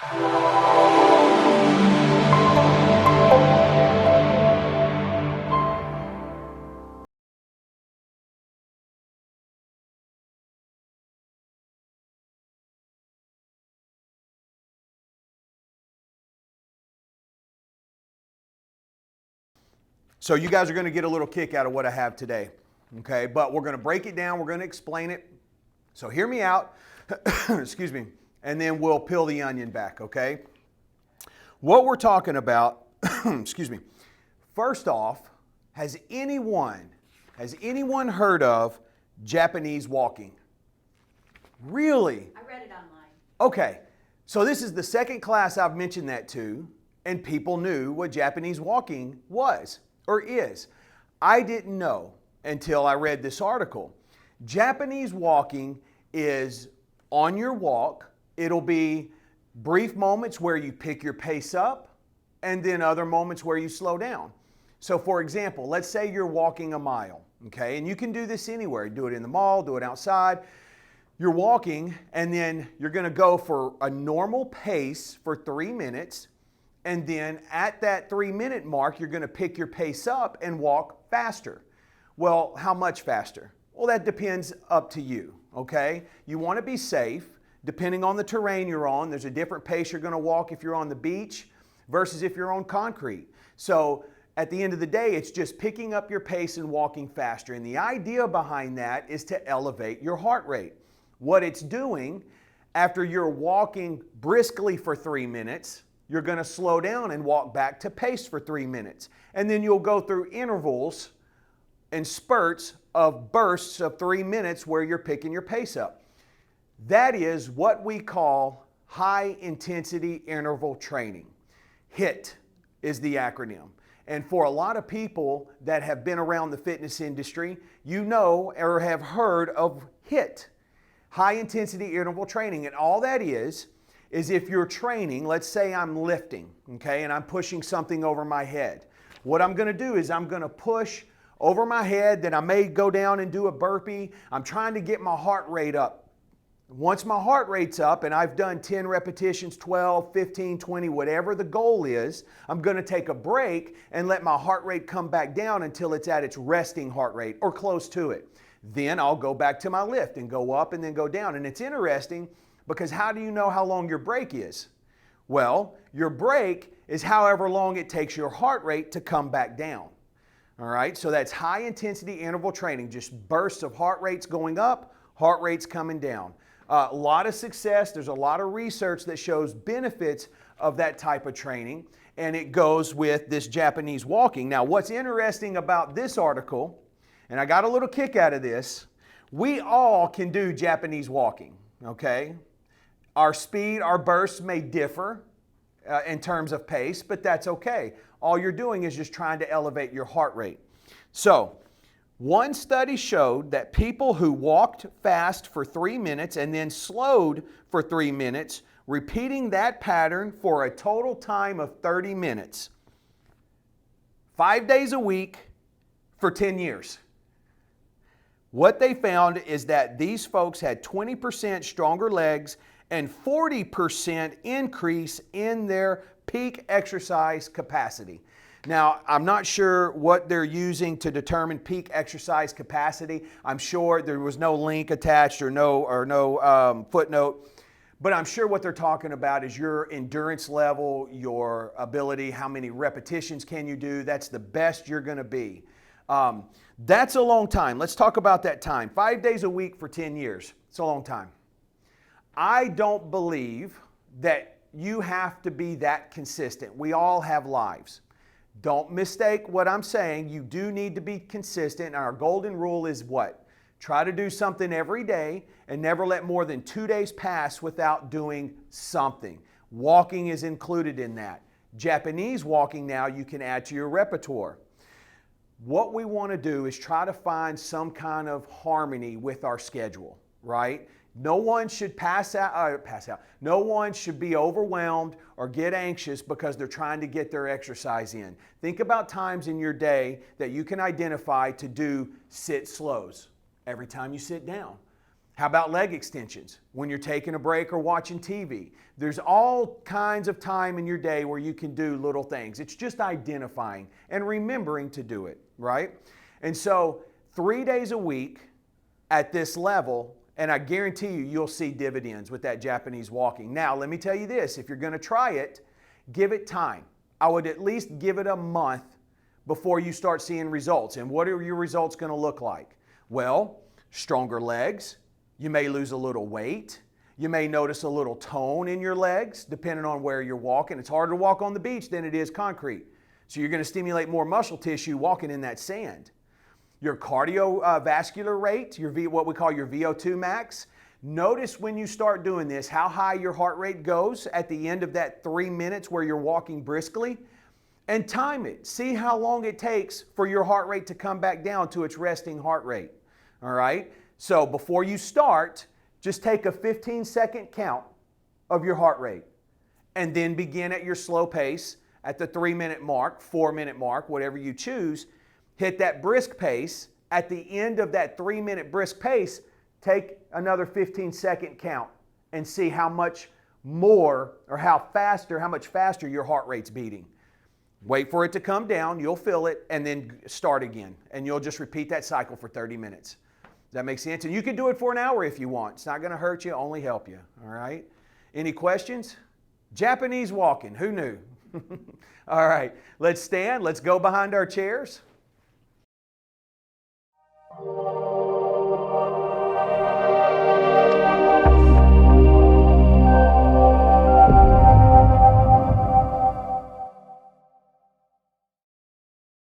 So you guys are going to get a little kick out of what I have today, okay? But we're going to break it down. We're going to explain it. So hear me out, excuse me, and then we'll peel the onion back, okay? What we're talking about, excuse me, first off, has anyone heard of Japanese walking? Really? I read it online. Okay, so this is the second class I've mentioned that to, and people knew what Japanese walking was or is. I didn't know until I read this article. Japanese walking is on your walk. It'll be brief moments where you pick your pace up and then other moments where you slow down. So for example, let's say you're walking a mile, okay? And you can do this anywhere. Do it in the mall, do it outside. You're walking and then you're going to go for a normal pace for 3 minutes. And then at that 3-minute mark, you're going to pick your pace up and walk faster. Well, how much faster? Well, that depends up to you, okay? You want to be safe. Depending on the terrain you're on, there's a different pace you're going to walk if you're on the beach versus if you're on concrete. So at the end of the day, it's just picking up your pace and walking faster. And the idea behind that is to elevate your heart rate. What it's doing, after you're walking briskly for 3 minutes, you're going to slow down and walk back to pace for 3 minutes. And then you'll go through intervals and spurts of bursts of 3 minutes where you're picking your pace up. That is what we call high intensity interval training. HIIT is the acronym. And for a lot of people that have been around the fitness industry, you know or have heard of HIIT, high intensity interval training. And all that is if you're training, let's say I'm lifting, okay, and I'm pushing something over my head. What I'm going to do is I'm going to push over my head, then I may go down and do a burpee. I'm trying to get my heart rate up. Once my heart rate's up and I've done 10 repetitions, 12, 15, 20, whatever the goal is, I'm going to take a break and let my heart rate come back down until it's at its resting heart rate or close to it. Then I'll go back to my lift and go up and then go down. And it's interesting because how do you know how long your break is? Well, your break is however long it takes your heart rate to come back down. All right, so that's high intensity interval training, just bursts of heart rates going up, heart rates coming down. A lot of success, there's a lot of research that shows benefits of that type of training, and it goes with this Japanese walking. Now, what's interesting about this article, and I got a little kick out of this, we all can do Japanese walking, okay? Our speed, our bursts may differ in terms of pace, but that's okay. All you're doing is just trying to elevate your heart rate. So, one study showed that people who walked fast for 3 minutes and then slowed for 3 minutes, repeating that pattern for a total time of 30 minutes, 5 days a week for 10 years. What they found is that these folks had 20% stronger legs and 40% increase in their peak exercise capacity. Now, I'm not sure what they're using to determine peak exercise capacity. I'm sure there was no link attached or no footnote, but I'm sure what they're talking about is your endurance level, your ability, how many repetitions can you do. That's the best you're going to be. That's a long time. Let's talk about that time. 5 days a week for 10 years. It's a long time. I don't believe that you have to be that consistent. We all have lives. Don't mistake what I'm saying. You do need to be consistent. And our golden rule is what? Try to do something every day and never let more than 2 days pass without doing something. Walking is included in that. Japanese walking now you can add to your repertoire. What we want to do is try to find some kind of harmony with our schedule, right? No one should pass out. No one should be overwhelmed or get anxious because they're trying to get their exercise in. Think about times in your day that you can identify to do sit slows every time you sit down. How about leg extensions? When you're taking a break or watching TV, there's all kinds of time in your day where you can do little things. It's just identifying and remembering to do it, right? And so 3 days a week at this level, and I guarantee you, you'll see dividends with that Japanese walking. Now, let me tell you this, if you're going to try it, give it time. I would at least give it a month before you start seeing results. And what are your results going to look like? Well, stronger legs. You may lose a little weight. You may notice a little tone in your legs, depending on where you're walking. It's harder to walk on the beach than it is concrete. So you're going to stimulate more muscle tissue walking in that sand. Your cardiovascular rate, what we call your VO2 max. Notice when you start doing this, how high your heart rate goes at the end of that 3 minutes where you're walking briskly. And time it. See how long it takes for your heart rate to come back down to its resting heart rate. All right? So before you start, just take a 15-second count of your heart rate and then begin at your slow pace at the 3-minute mark, 4-minute mark, whatever you choose. Hit that brisk pace. At the end of that 3-minute brisk pace, take another 15-second count and see how much more or how much faster your heart rate's beating. Wait for it to come down, you'll feel it, and then start again. And you'll just repeat that cycle for 30 minutes. Does that make sense? And you can do it for an hour if you want. It's not going to hurt you, only help you. All right? Any questions? Japanese walking, who knew? All right, let's stand. Let's go behind our chairs.